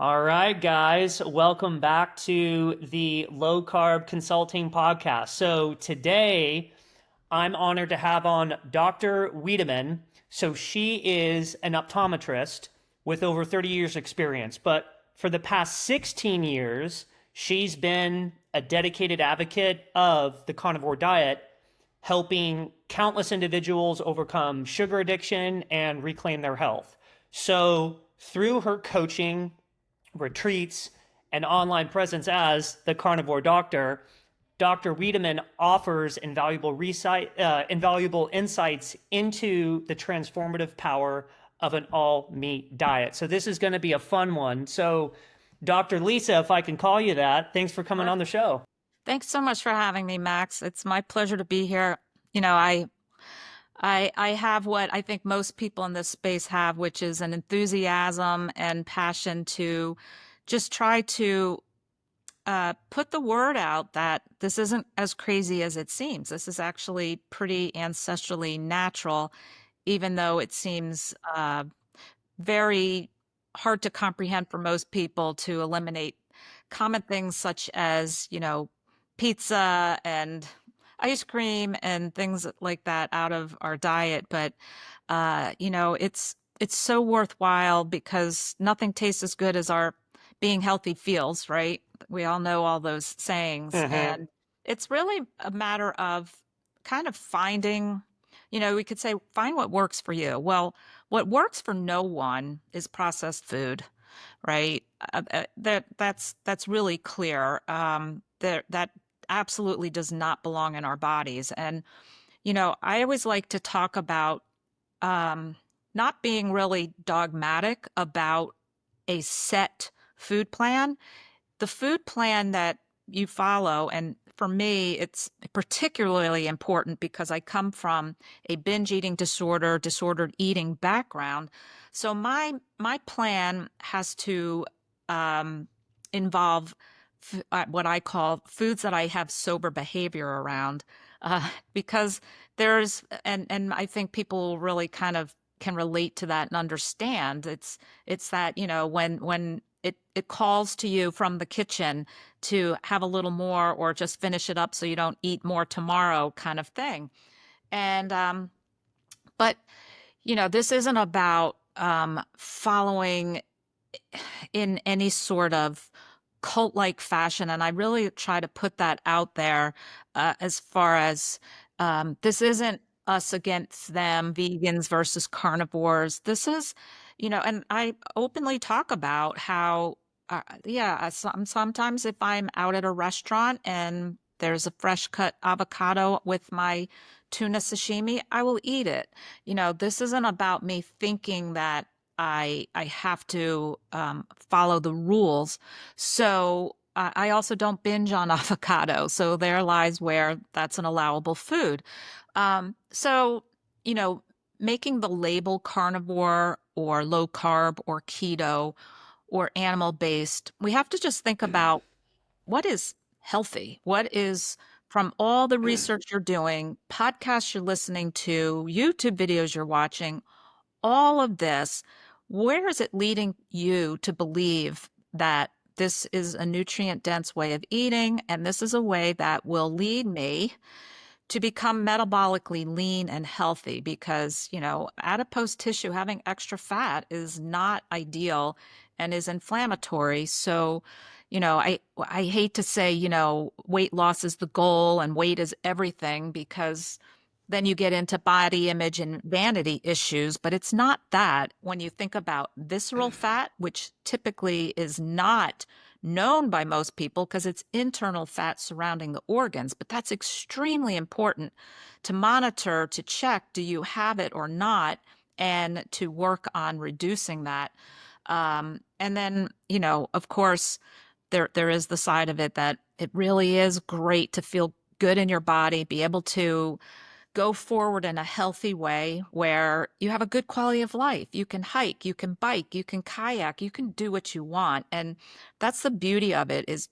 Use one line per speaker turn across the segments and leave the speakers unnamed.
All right, guys, welcome back to the Low Carb Consulting Podcast. So today I'm honored to have on Dr. Wiedemann. So she is an optometrist with over 30 years experience, but for the past 16 years, she's been a dedicated advocate of the carnivore diet, helping countless individuals overcome sugar addiction and reclaim their health. So through her coaching, retreats, and online presence as the carnivore doctor, Dr. Wiedemann offers invaluable insights into the transformative power of an all-meat diet. So this is going to be a fun one. So Dr. Lisa, if I can call you that, thanks for coming on the show.
Thanks so much for having me, Max. It's my pleasure to be here. I have what I think most people in this space have, which is an enthusiasm and passion to just try to put the word out that this isn't as crazy as it seems. This is actually pretty ancestrally natural, even though it seems very hard to comprehend for most people to eliminate common things such as, pizza and ice cream and things like that out of our diet. But, it's so worthwhile because nothing tastes as good as our being healthy feels, right? We all know all those sayings. And it's really a matter of kind of finding, we could say, find what works for you. Well, what works for no one is processed food, right? That's really clear. That absolutely does not belong in our bodies. And, I always like to talk about not being really dogmatic about a set food plan. The food plan that you follow, and for me, it's particularly important because I come from a binge eating disordered eating background. So my plan has to involve what I call foods that I have sober behavior around, because there's, and I think people really kind of can relate to that and understand. It's that, when it calls to you from the kitchen to have a little more or just finish it up so you don't eat more tomorrow kind of thing. And, but, this isn't about following in any sort of cult-like fashion. And I really try to put that out there as far as this isn't us against them, vegans versus carnivores. This is, and I openly talk about how, sometimes if I'm out at a restaurant and there's a fresh cut avocado with my tuna sashimi, I will eat it. This isn't about me thinking that I have to follow the rules. So I also don't binge on avocado. So there lies where that's an allowable food. So, making the label carnivore or low carb or keto or animal based, we have to just think about what is healthy, what is from all the research you're doing, podcasts you're listening to, YouTube videos you're watching, all of this, where is it leading you to believe that this is a nutrient dense way of eating and this is a way that will lead me to become metabolically lean and healthy? Because, adipose tissue, having extra fat is not ideal and is inflammatory. So, I hate to say, weight loss is the goal and weight is everything, because then you get into body image and vanity issues, but it's not that. When you think about visceral fat, which typically is not known by most people because it's internal fat surrounding the organs, but that's extremely important to monitor, to check, do you have it or not, and to work on reducing that. And then, of course, there is the side of it that it really is great to feel good in your body, be able to go forward in a healthy way where you have a good quality of life. You can hike, you can bike, you can kayak, you can do what you want. And that's the beauty of it, is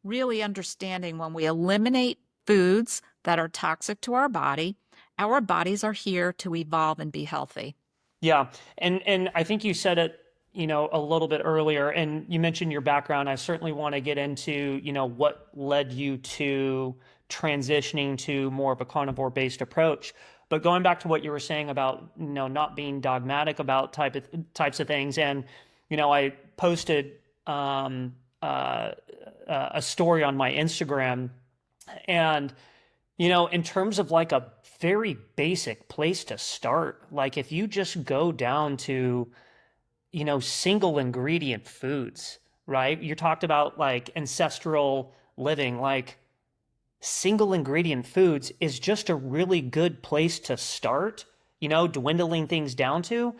really understanding when we eliminate foods that are toxic to our bodies are here to evolve and be healthy.
Yeah. And I think you said it a little bit earlier, and you mentioned your background. I certainly want to get into, what led you to transitioning to more of a carnivore based approach. But going back to what you were saying about, not being dogmatic about types of things, and, I posted a story on my Instagram, and, in terms of like a very basic place to start, like if you just go down to, single ingredient foods, right? You talked about like ancestral living, like single ingredient foods is just a really good place to start, dwindling things down to.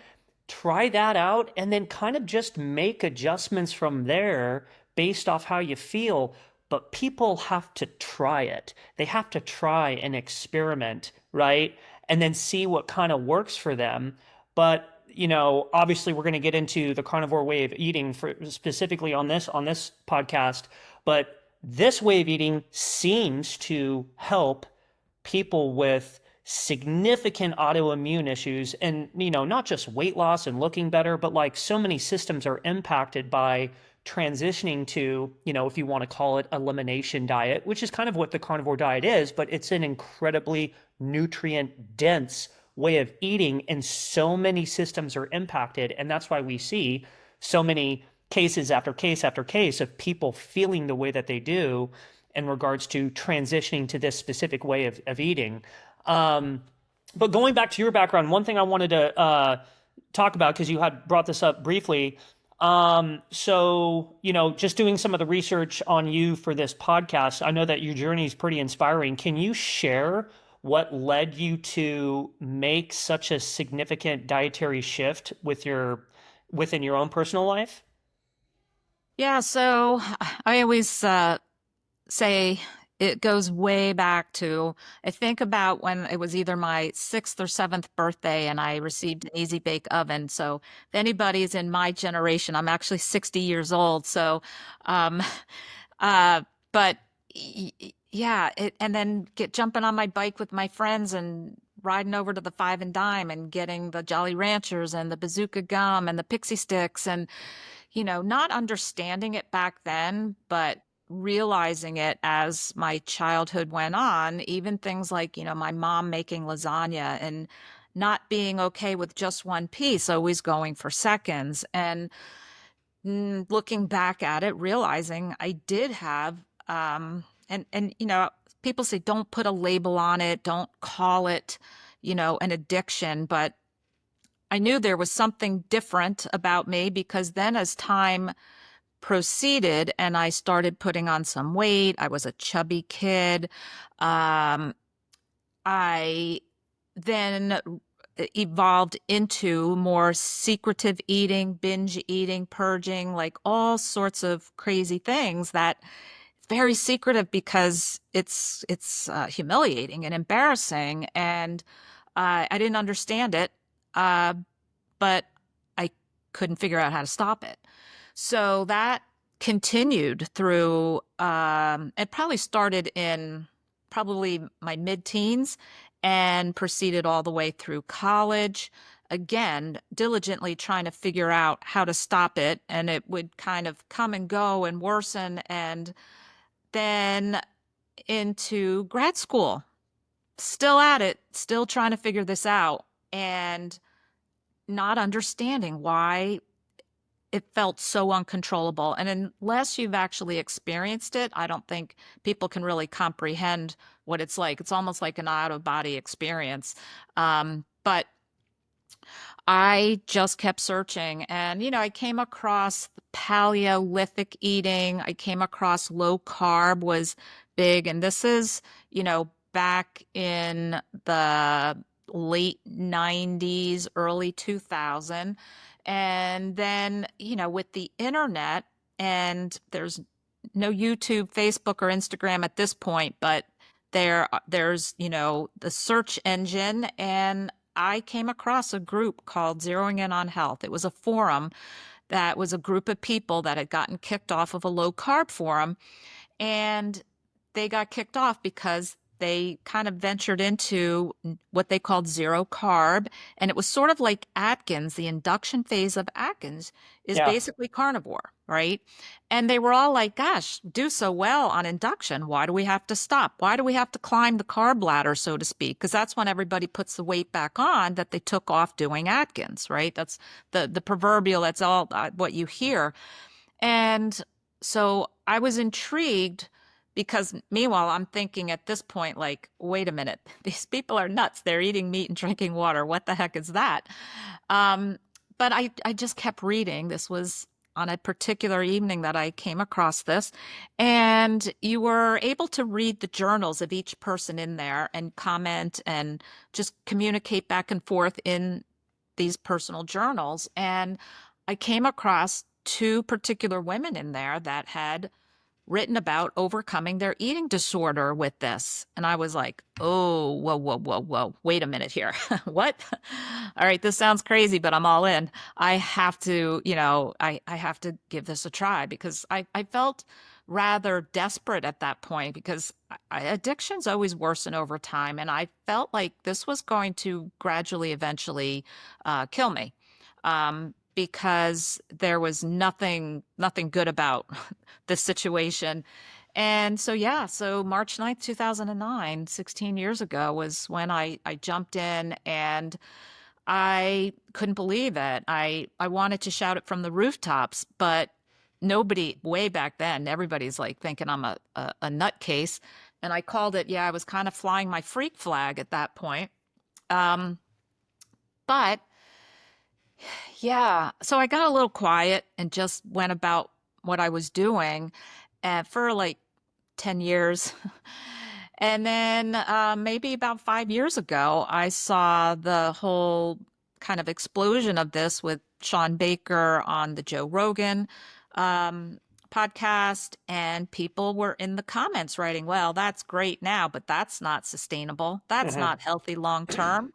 Try that out and then kind of just make adjustments from there based off how you feel. But people have to try it. They have to try and experiment, right? And then see what kind of works for them. But obviously we're going to get into the carnivore way of eating for specifically on this podcast, but this way of eating seems to help people with significant autoimmune issues, and not just weight loss and looking better, but like so many systems are impacted by transitioning to, if you want to call it elimination diet, which is kind of what the carnivore diet is, but it's an incredibly nutrient dense way of eating, and so many systems are impacted. And that's why we see so many cases after case after case of people feeling the way that they do in regards to transitioning to this specific way of eating. But going back to your background, one thing I wanted to talk about, because you had brought this up briefly. So, just doing some of the research on you for this podcast, I know that your journey is pretty inspiring. Can you share what led you to make such a significant dietary shift within your own personal life?
Yeah, so I always say it goes way back to, I think about when it was either my 6th or 7th birthday and I received an Easy Bake Oven. So if anybody's in my generation, I'm actually 60 years old. So, um, but yeah, and then jumping on my bike with my friends and riding over to the Five and Dime and getting the Jolly Ranchers and the Bazooka Gum and the Pixie Sticks, and not understanding it back then, but realizing it as my childhood went on. Even things like, my mom making lasagna and not being okay with just one piece, always going for seconds, and looking back at it, realizing I did have, and people say don't put a label on it, don't call it, an addiction, but I knew there was something different about me, because then as time proceeded and I started putting on some weight, I was a chubby kid. I then evolved into more secretive eating, binge eating, purging, like all sorts of crazy things that very secretive, because it's humiliating and embarrassing, and I didn't understand it, but I couldn't figure out how to stop it. So that continued through. It probably started in probably my mid-teens and proceeded all the way through college. Again, diligently trying to figure out how to stop it, and it would kind of come and go and worsen, and then into grad school, still at it, still trying to figure this out, and not understanding why it felt so uncontrollable. And unless you've actually experienced it, I don't think people can really comprehend what it's like. It's almost like an out-of-body experience. But I just kept searching, and I came across Paleolithic eating. I came across low carb was big, and this is back in the late 90s, early 2000. And then with the internet, and there's no YouTube, Facebook, or Instagram at this point, but there's the search engine, and I came across a group called Zeroing In on Health. It was a forum that was a group of people that had gotten kicked off of a low carb forum, and they got kicked off because they kind of ventured into what they called zero carb. And it was sort of like Atkins. The induction phase of Atkins is
Yeah.
basically carnivore, right? And they were all like, gosh, do so well on induction. Why do we have to stop? Why do we have to climb the carb ladder, so to speak? Because that's when everybody puts the weight back on that they took off doing Atkins, right? That's the proverbial, that's all what you hear. And so I was intrigued because meanwhile, I'm thinking at this point, like, wait a minute, these people are nuts. They're eating meat and drinking water. What the heck is that? Um, but I just kept reading. This was on a particular evening that I came across this, and you were able to read the journals of each person in there and comment and just communicate back and forth in these personal journals. And I came across two particular women in there that had written about overcoming their eating disorder with this. And I was like, oh, whoa, whoa, whoa, whoa, wait a minute here. What? All right, this sounds crazy, but I'm all in. I have to, I have to give this a try because I felt rather desperate at that point because addictions always worsen over time. And I felt like this was going to gradually, eventually kill me. Because there was nothing good about this situation. And so, yeah, so March 9th, 2009, 16 years ago, was when I jumped in and I couldn't believe it. I wanted to shout it from the rooftops, but nobody, way back then, everybody's like thinking I'm a nutcase. And I called it, yeah, I was kind of flying my freak flag at that point. Um, but yeah, so I got a little quiet and just went about what I was doing for like 10 years. And then maybe about 5 years ago, I saw the whole kind of explosion of this with Sean Baker on the Joe Rogan um, podcast. And people were in the comments writing, well, that's great now, but that's not sustainable. That's
Hmm.
not healthy long term.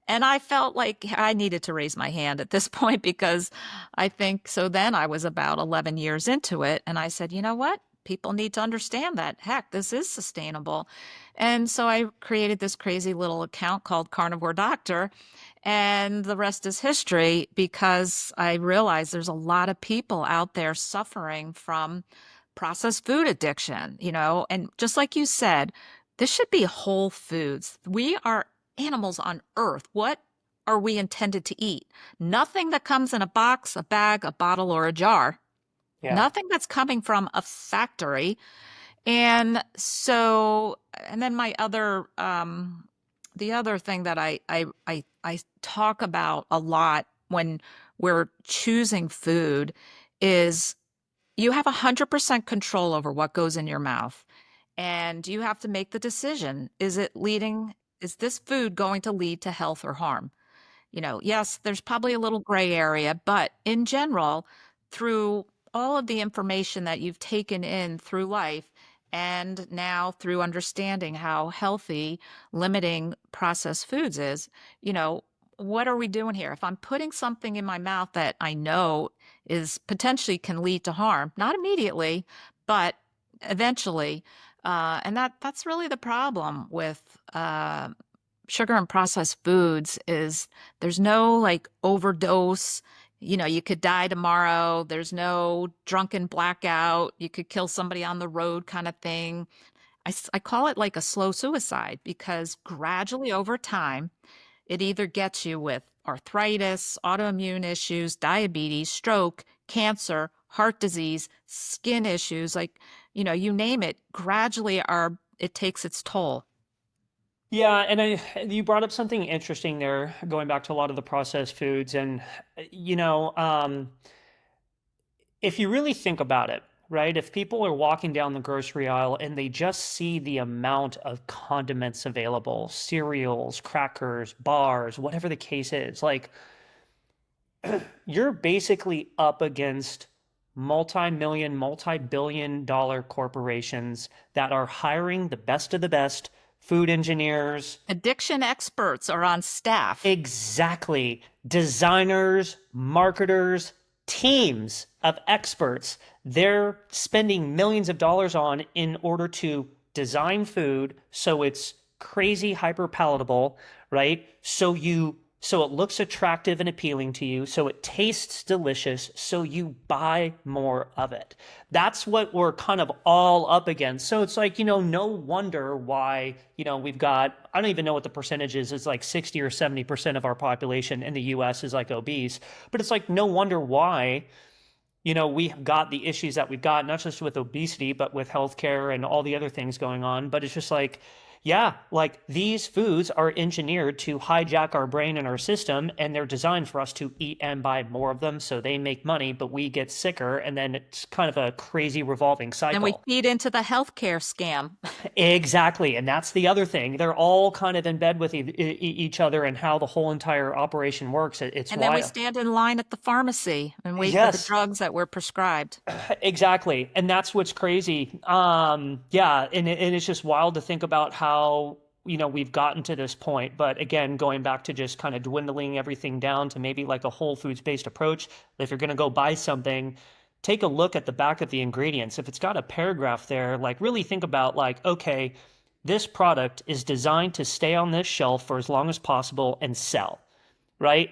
And I felt like I needed to raise my hand at this point because I think so. Then I was about 11 years into it. And I said, you know what? People need to understand that, heck, this is sustainable. And so I created this crazy little account called Carnivore Doctor. And the rest is history because I realized there's a lot of people out there suffering from processed food addiction, and just like you said, this should be whole foods. We are animals on earth. What are we intended to eat? Nothing that comes in a box, a bag, a bottle, or a jar.
Yeah.
Nothing that's coming from a factory. And so, and then the other thing that I talk about a lot when we're choosing food is you have 100% control over what goes in your mouth. And you have to make the decision. Is this food going to lead to health or harm? Yes, there's probably a little gray area, but in general, through all of the information that you've taken in through life, and now through understanding how healthy limiting processed foods is, what are we doing here? If I'm putting something in my mouth that I know is potentially can lead to harm, not immediately, but eventually, and that's really the problem with sugar and processed foods is there's no like overdose. You could die tomorrow. There's no drunken blackout. You could kill somebody on the road kind of thing. I call it like a slow suicide because gradually over time, it either gets you with arthritis, autoimmune issues, diabetes, stroke, cancer, heart disease, skin issues, like, you name it, gradually it takes its toll.
Yeah, and you brought up something interesting there, going back to a lot of the processed foods, and you know, if you really think about it, right? If people are walking down the grocery aisle and they just see the amount of condiments available, cereals, crackers, bars, whatever the case is, like you're basically up against multi-million, multi-billion dollar corporations that are hiring the best of the best food engineers.
Addiction experts are on staff.
Exactly. Designers, marketers, teams of experts they're spending millions of dollars on in order to design food so it's crazy hyper palatable, right? So it looks attractive and appealing to you, so it tastes delicious, so you buy more of it. That's what we're kind of all up against. So it's like, no wonder why, we've got, I don't even know what the percentage is. It's like 60 or 70% of our population in the US is like obese. But it's like, no wonder why, we've got the issues that we've got, not just with obesity, but with healthcare and all the other things going on. But it's just like, yeah, like these foods are engineered to hijack our brain and our system, and they're designed for us to eat and buy more of them so they make money, but we get sicker. And then it's kind of a crazy revolving
And we
cycle.
feed into the healthcare scam.
Exactly. And that's the other thing. They're all kind of in bed with each other and how the whole entire operation works. It's
And then we
why.
stand in line at the pharmacy and wait for the
Yes.
drugs that we're prescribed.
Exactly. And that's what's crazy. Yeah, and it's just wild to think about how, we've gotten to this point. But again, going back to just kind of dwindling everything down to maybe like a whole foods based approach. If you're going to go buy something, take a look at the back of the ingredients. If it's got a paragraph there, like really think about like, okay, this product is designed to stay on this shelf for as long as possible and sell, right?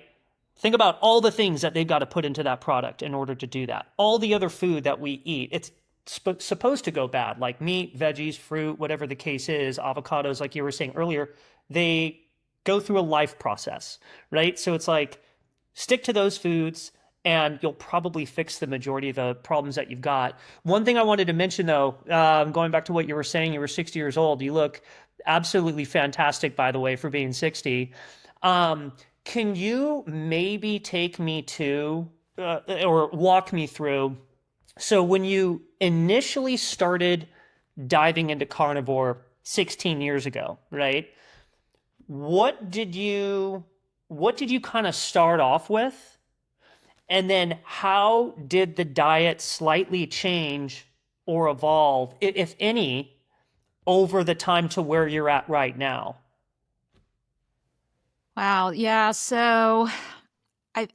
Think about all the things that they've got to put into that product in order to do that. All the other food that we eat, it's supposed to go bad, like meat, veggies, fruit, whatever the case is, avocados, like you were saying earlier, they go through a life process, right? So it's like stick to those foods and you'll probably fix the majority of the problems that you've got. One thing I wanted to mention though, going back to what you were saying, you were 60 years old. You look absolutely fantastic, by the way, for being 60. Can you maybe take me to or walk me through? So, when you initially started diving into carnivore 16 years ago, right? What did you kind of start off with? And then how did the diet slightly change or evolve, if any, over the time to where you're at right now?
Wow. Yeah. So I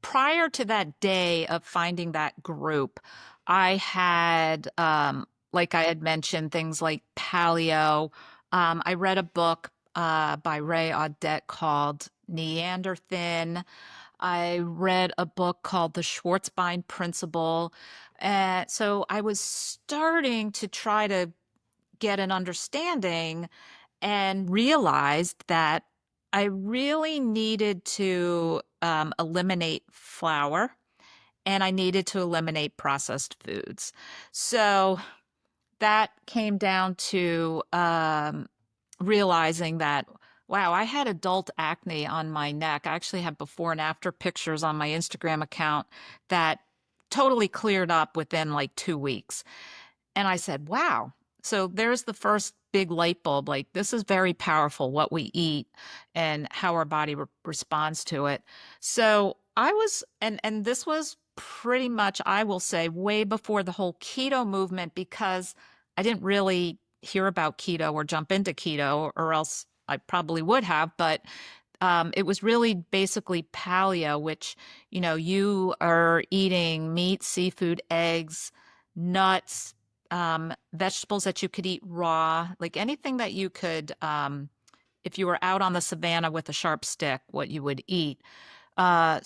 prior to that day of finding that group, I had like I had mentioned, things like paleo. I read a book by Ray Audette called Neanderthin. I read a book called The Schwarzbein Principle. And so I was starting to try to get an understanding and realized that I really needed to eliminate flour and I needed to eliminate processed foods. So that came down to realizing that, wow, I had adult acne on my neck. I actually have before and after pictures on my Instagram account that totally cleared up within like 2 weeks. And I said, wow. So there's the first big light bulb. Like, this is very powerful, what we eat and how our body responds to it. So I was, and this was pretty much, I will say, way before the whole keto movement, because I didn't really hear about keto or jump into keto, or else I probably would have. But it was really basically paleo, which, you are eating meat, seafood, eggs, nuts, vegetables that you could eat raw, like anything that you could, if you were out on the savannah with a sharp stick, what you would eat. But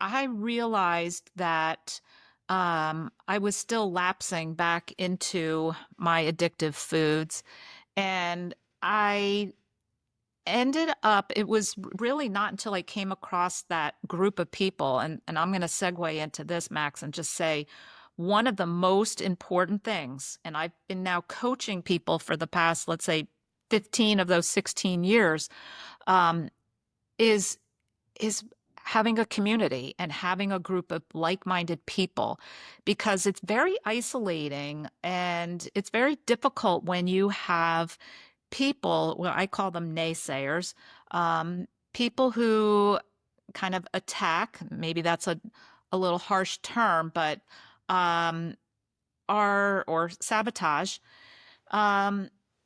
I realized that I was still lapsing back into my addictive foods. And I ended up, it was really not until I came across that group of people, and I'm going to segue into this, Max, and just say one of the most important things, and I've been now coaching people for the past, let's say, 15 of those 16 years, um, is having a community and having a group of like-minded people, because it's very isolating and it's very difficult when you have people, well, I call them naysayers, people who kind of attack, maybe that's a little harsh term, but are, or sabotage.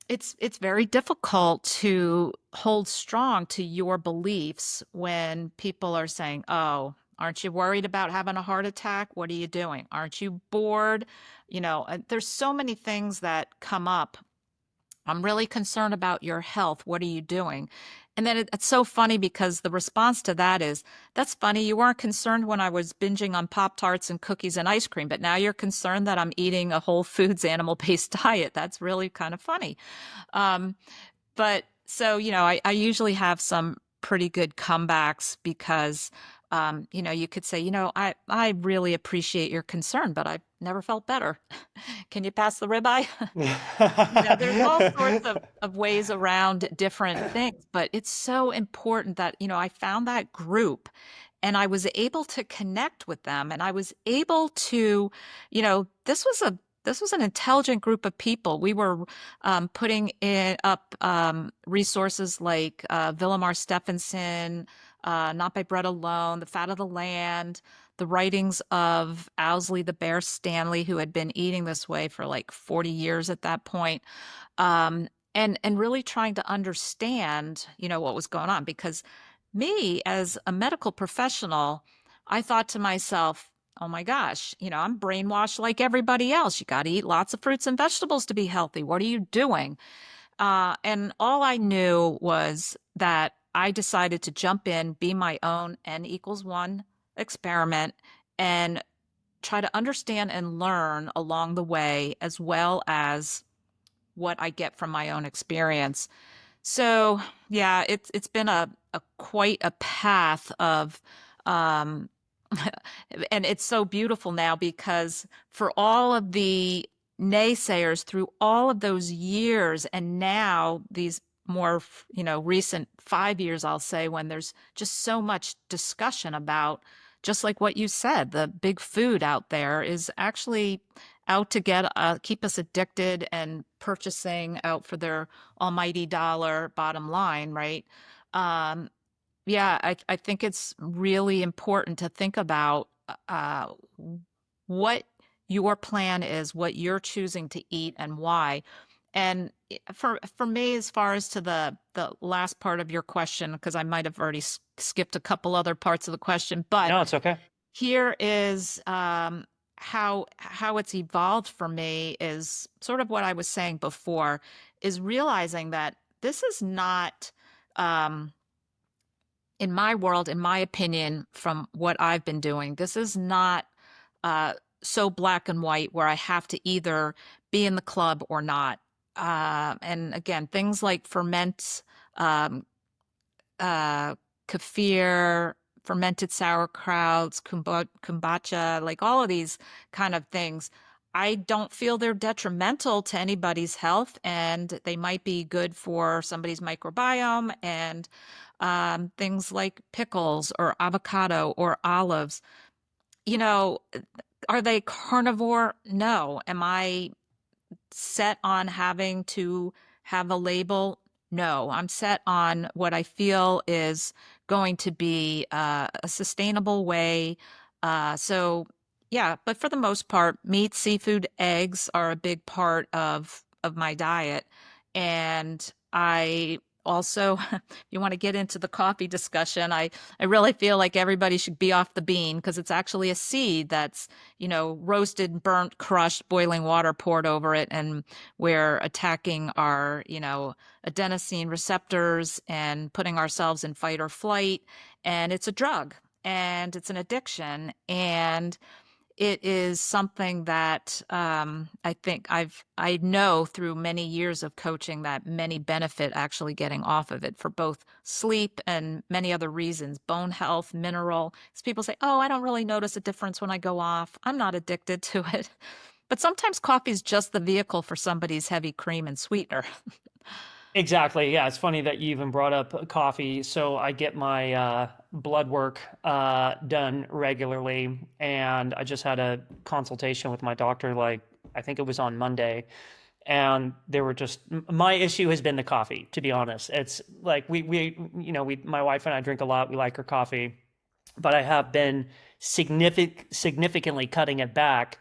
It's very difficult to hold strong to your beliefs when people are saying, oh, Aren't you worried about having a heart attack? What are you doing? Aren't you bored? There's so many things that come up. I'm really concerned about your health. What are you doing? And then it's so funny because the response to that is, that's funny. You weren't concerned when I was binging on Pop Tarts and cookies and ice cream, but now you're concerned that I'm eating a whole foods animal based diet. That's really kind of funny. Um, but so, I usually have some pretty good comebacks because, you could say, I really appreciate your concern, but I've never felt better. Can you pass the ribeye? There's all sorts of ways around different things, but it's so important that, I found that group and I was able to connect with them and I was able to, this was an intelligent group of people. We were putting up resources like Villamar Stephenson, Not by Bread Alone, The Fat of the Land, the writings of Owsley the Bear Stanley, who had been eating this way for like 40 years at that point, and really trying to understand, what was going on. Because me, as a medical professional, I thought to myself, oh my gosh, I'm brainwashed like everybody else. You got to eat lots of fruits and vegetables to be healthy. What are you doing? And all I knew was that I decided to jump in, be my own N=1 experiment, and try to understand and learn along the way, as well as what I get from my own experience. So yeah, it's been a quite a path of um and it's so beautiful now because for all of the naysayers through all of those years and now these more, recent 5 years, I'll say, when there's just so much discussion about, just like what you said, the big food out there is actually out to keep us addicted and purchasing out for their almighty dollar bottom line, right? Um, yeah, I think it's really important to think about uh, what your plan is, what you're choosing to eat, and why. And for me, as far as to the last part of your question, because I might have already skipped a couple other parts of the question, but
No, it's okay.
here is how it's evolved for me is sort of what I was saying before, is realizing that this is not. In my world, in my opinion, from what I've been doing, this is not so black and white where I have to either be in the club or not. And again, things like um, kefir, fermented sauerkrauts, kombucha, like all of these kind of things. I don't feel they're detrimental to anybody's health, and they might be good for somebody's microbiome. And things like pickles or avocado or olives, you know, are they carnivore? No. Am I set on having to have a label? No, I'm set on what I feel is going to be a sustainable way. So, yeah, but for the most part, meat, seafood, eggs are a big part of my diet. And I also, if you want to get into the coffee discussion, I really feel like everybody should be off the bean because it's actually a seed that's, roasted, burnt, crushed, boiling water poured over it. And we're attacking our, adenosine receptors and putting ourselves in fight or flight. And it's a drug and it's an addiction. And it is something that I think I know through many years of coaching that many benefit actually getting off of it for both sleep and many other reasons, bone health, mineral. Because people say, "Oh, I don't really notice a difference when I go off. I'm not addicted to it." But sometimes coffee is just the vehicle for somebody's heavy cream and sweetener.
Exactly. Yeah, it's funny that you even brought up coffee. So I get my blood work done regularly, and I just had a consultation with my doctor, like I think it was on Monday, and they were just my issue has been the coffee, to be honest. It's like we my wife and I drink a lot. We like her coffee, but I have been significantly cutting it back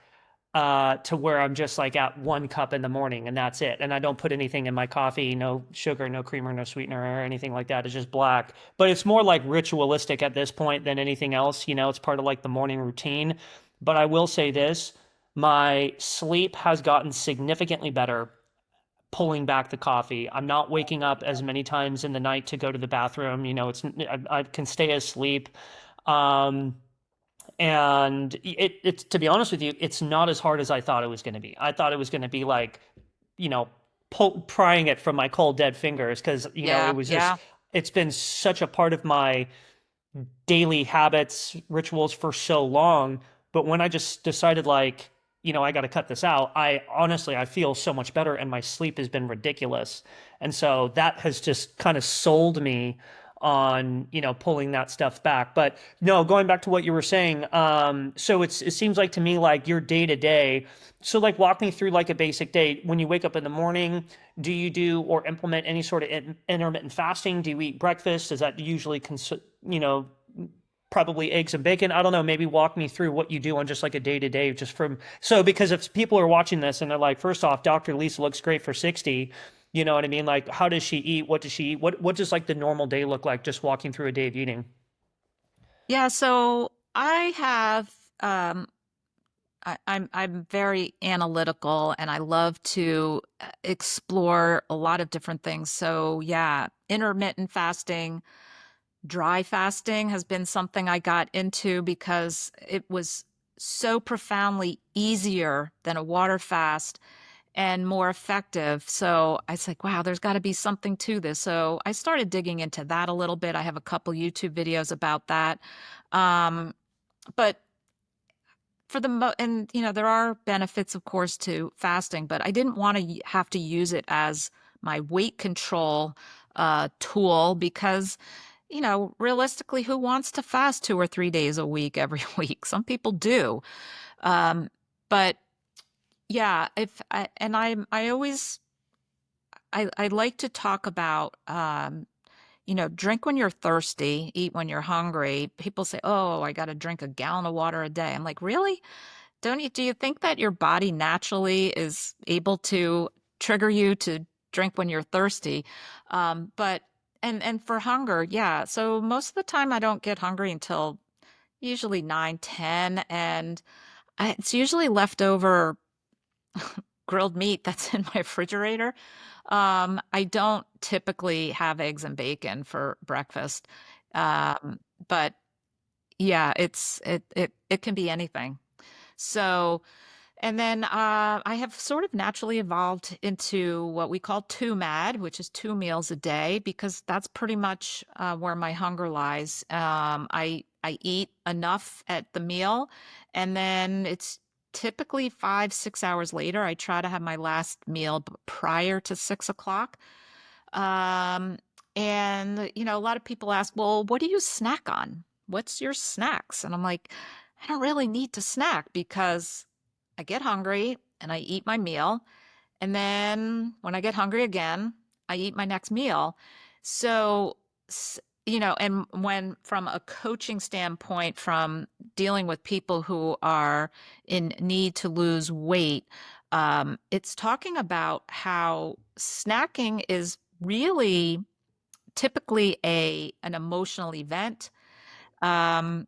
to where I'm just like at 1 cup in the morning and that's it. And I don't put anything in my coffee, no sugar, no creamer, no sweetener or anything like that. It's just black. But it's more like ritualistic at this point than anything else. You know, it's part of like the morning routine. But I will say this, my sleep has gotten significantly better pulling back the coffee. I'm not waking up as many times in the night to go to the bathroom. You know, I can stay asleep. Um, and it's to be honest with you, it's not as hard as I thought it was going to be. I thought it was going to be like, you know, prying it from my cold dead fingers because you know it
Yeah,
was just
yeah.
it's been such a part of my daily habits, rituals for so long. But when I just decided, like, you know, I got to cut this out, I honestly, I feel so much better and my sleep has been ridiculous. And so that has just kind of sold me on, you know, pulling that stuff back. But no, going back to what you were saying, so it seems like to me like your day to day. So like walk me through like a basic day. When you wake up in the morning, do you do or implement any sort of intermittent fasting? Do you eat breakfast? Does that usually you know, probably eggs and bacon? I don't know. Maybe walk me through what you do on just like a day to day, just from so because if people are watching this and they're like, first off, Dr. Lisa looks great for 60. You know what I mean? Like, how does she eat? What does she eat? What does like the normal day look like? Just walking through a day of eating.
Yeah, so I have I'm very analytical and I love to explore a lot of different things. So yeah, intermittent fasting, dry fasting has been something I got into because it was so profoundly easier than a water fast and more effective. So I was like, wow, there's got to be something to this. So I started digging into that a little bit. I have a couple YouTube videos about that. Um, but for and you know, there are benefits, of course, to fasting, but I didn't want to have to use it as my weight control tool because, you know, realistically, who wants to fast 2 or 3 days a week every week? Some people do. Um, but yeah, if I, and I always, I like to talk about, you know, drink when you're thirsty, eat when you're hungry. People say, oh, I got to drink a gallon of water a day. I'm like, really? Do you think that your body naturally is able to trigger you to drink when you're thirsty? But and for hunger, yeah. So most of the time I don't get hungry until usually 9, 10, and it's usually leftover grilled meat that's in my refrigerator. I don't typically have eggs and bacon for breakfast. But yeah, it can be anything. So, and then I have sort of naturally evolved into what we call two mad, which is 2 meals a day, because that's pretty much where my hunger lies. I eat enough at the meal, and then it's typically 5, 6 hours later. I try to have my last meal prior to 6 o'clock. Um, and you know, a lot of people ask, "Well, what do you snack on? What's your snacks?" And I'm like, I don't really need to snack because I get hungry and I eat my meal. And then when I get hungry again, I eat my next meal. So, you know, and when from a coaching standpoint, from dealing with people who are in need to lose weight, it's talking about how snacking is really typically an emotional event. Um,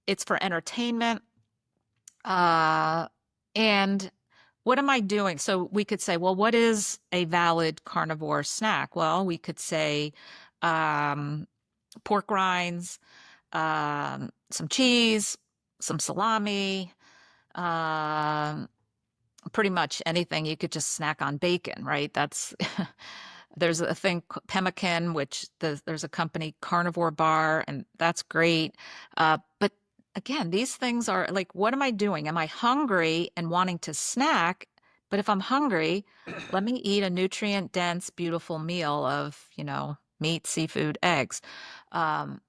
it's for entertainment. Uh, and what am I doing? So we could say, well, what is a valid carnivore snack? Well, we could say um, pork rinds, some cheese, some salami, um, pretty much anything. You could just snack on bacon, right? That's there's a thing pemmican, which there's a company Carnivore Bar, and that's great. But again, these things are like, what am I doing? Am I hungry and wanting to snack? But if I'm hungry, let me eat a nutrient dense, beautiful meal of, you know, meat, seafood, eggs. Um,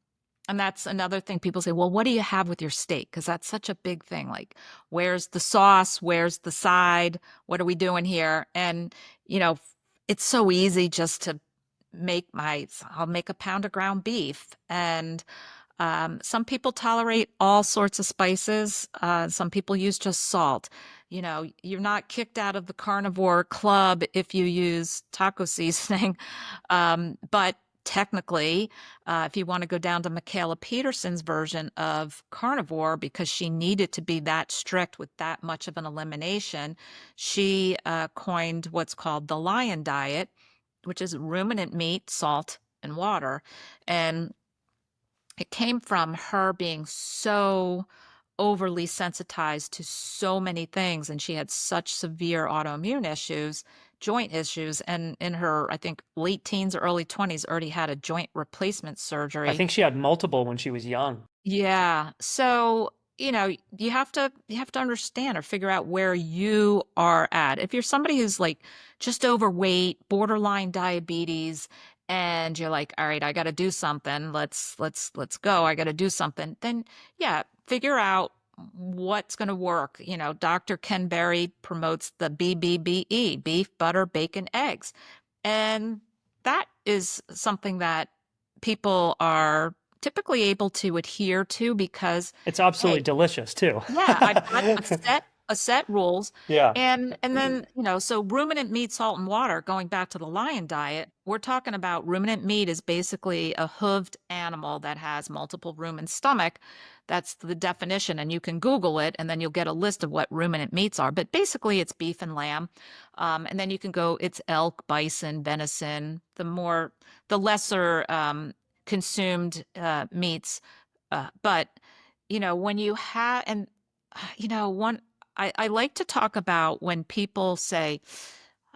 and that's another thing people say, well, what do you have with your steak? Because that's such a big thing. Like, where's the sauce? Where's the side? What are we doing here? And, you know, it's so easy just to I'll make a pound of ground beef. And some people tolerate all sorts of spices. Some people use just salt. You're not kicked out of the carnivore club if you use taco seasoning. But technically, if you want to go down to Michaela Peterson's version of carnivore, because she needed to be that strict with that much of an elimination, she coined what's called the lion diet, which is ruminant meat, salt, and water. And it came from her being so overly sensitized to so many things, and she had such severe autoimmune issues, joint issues, and in her, I think, late teens or early 20s already had a joint replacement
I
surgery.
think she had multiple when she was young.
Yeah. So, you have to understand or figure out where you are at. If you're somebody who's like just overweight, borderline diabetes, and you're like, all right, I got to do something. Let's go. I got to do something. Then yeah, figure out what's going to work. Dr. Ken Berry promotes the BBBE, beef, butter, bacon, eggs. And that is something that people are typically able to adhere to because,
It's absolutely
hey,
delicious too.
yeah, I've got a set rules.
Yeah.
And then, so ruminant meat, salt, and water, going back to the lion diet, we're talking about ruminant meat is basically a hooved animal that has multiple rumen stomach. That's the definition, and you can Google it, and then you'll get a list of what ruminant meats are. But basically, it's beef and lamb. And then you can go, it's elk, bison, venison, the lesser consumed meats. But, when you have, and, one, I like to talk about when people say,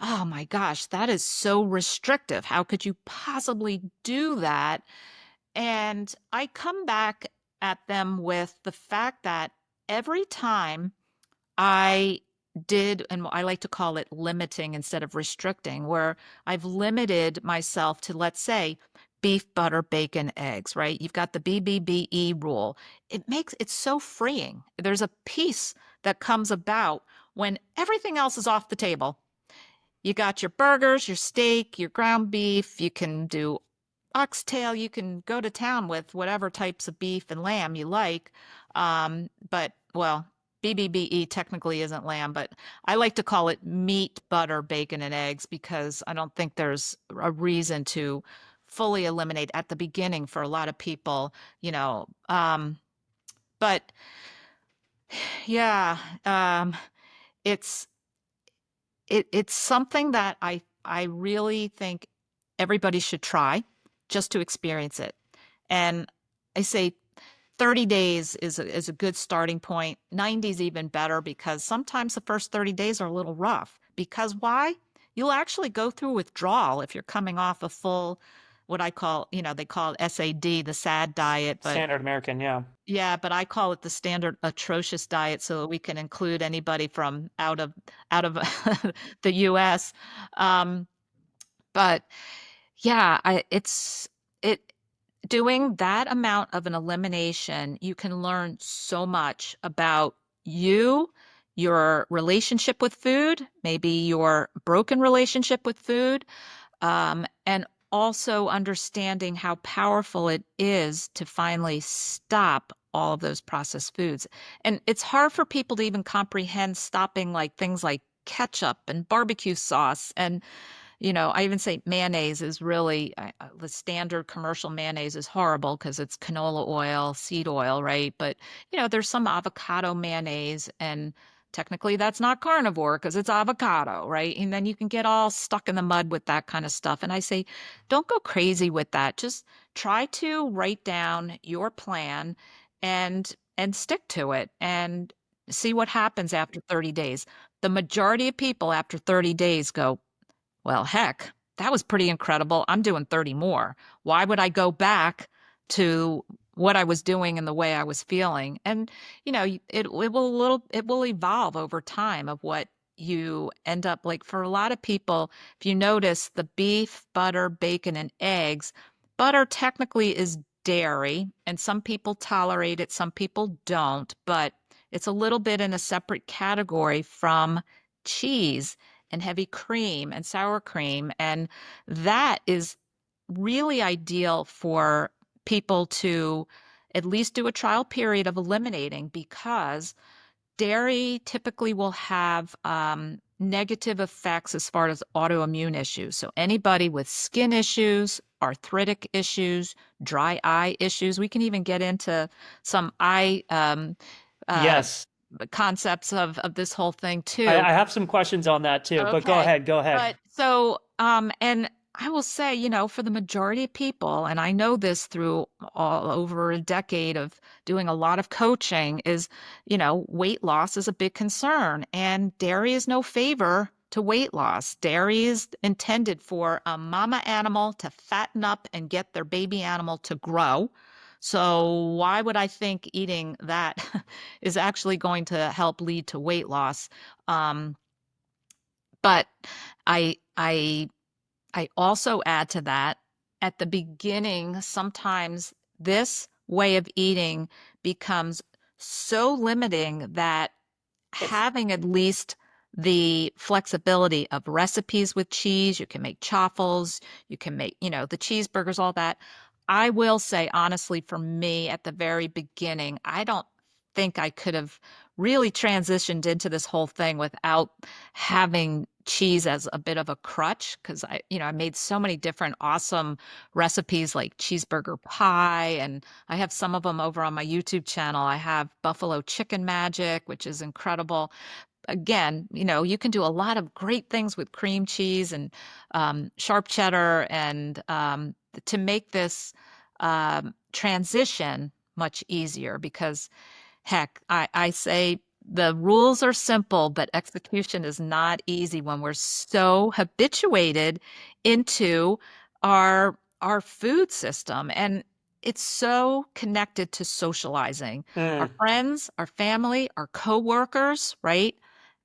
oh my gosh, that is so restrictive. How could you possibly do that? And I come back at them with the fact that every time I did, and I like to call it limiting instead of restricting, where I've limited myself to, let's say, beef, butter, bacon, eggs, right? You've got the BBBE rule. It's so freeing. There's a peace that comes about when everything else is off the table. You got your burgers, your steak, your ground beef. You can do oxtail. You can go to town with whatever types of beef and lamb you like. But, well, BBBE technically isn't lamb, but I like to call it meat, butter, bacon, and eggs because I don't think there's a reason to fully eliminate at the beginning for a lot of people, you know. But yeah, it's it's something that I really think everybody should try just to experience it. And I say 30 days is a good starting point. 90 is even better because sometimes the first 30 days are a little rough. Because why? You'll actually go through withdrawal if you're coming off a full, what I call, they call it SAD, the SAD diet, but
Standard American, yeah.
yeah, but I call it the standard atrocious diet so that we can include anybody from out of the US. Um, but yeah, it doing that amount of an elimination, you can learn so much about you, your relationship with food, maybe your broken relationship with food, and also understanding how powerful it is to finally stop all of those processed foods. And it's hard for people to even comprehend stopping like things like ketchup and barbecue sauce. And, I even say mayonnaise is really the standard commercial mayonnaise is horrible because it's canola oil, seed oil, right? But, there's some avocado mayonnaise, and technically that's not carnivore because it's avocado, right? And then you can get all stuck in the mud with that kind of stuff. And I say, don't go crazy with that. Just try to write down your plan and stick to it and see what happens after 30 days. The majority of people after 30 days go, well, heck, that was pretty incredible. I'm doing 30 more. Why would I go back to what I was doing and the way I was feeling? And, it will evolve over time of what you end up like. For a lot of people, if you notice the beef, butter, bacon, and eggs, butter technically is dairy, and some people tolerate it, some people don't, but it's a little bit in a separate category from cheese and heavy cream and sour cream. And that is really ideal for people to at least do a trial period of eliminating because dairy typically will have negative effects as far as autoimmune issues. So anybody with skin issues, arthritic issues, dry eye issues, we can even get into some eye uh,
Yes.
concepts of this whole thing
I,
too.
I have some questions on that too, but go
Okay.
ahead. Go ahead.
But so, and I will say, for the majority of people, and I know this through all over a decade of doing a lot of coaching, is, weight loss is a big concern. And dairy is no favor to weight loss. Dairy is intended for a mama animal to fatten up and get their baby animal to grow. So why would I think eating that is actually going to help lead to weight loss? Um, but I I also add to that at the beginning, sometimes this way of eating becomes so limiting that
It's
having at least the flexibility of recipes with cheese, you can make chaffles, you can make, the cheeseburgers, all that. I will say, honestly, for me at the very beginning, I don't think I could have really transitioned into this whole thing without having cheese as a bit of a crutch because I made so many different awesome recipes like cheeseburger pie, and I have some of them over on my YouTube channel. I have buffalo chicken magic, which is incredible. Again, you can do a lot of great things with cream cheese and sharp cheddar, and to make this transition much easier because heck, I say the rules are simple, but execution is not easy when we're so habituated into our food system. And it's so connected to socializing. Our
mm,
friends, our family, our coworkers, right?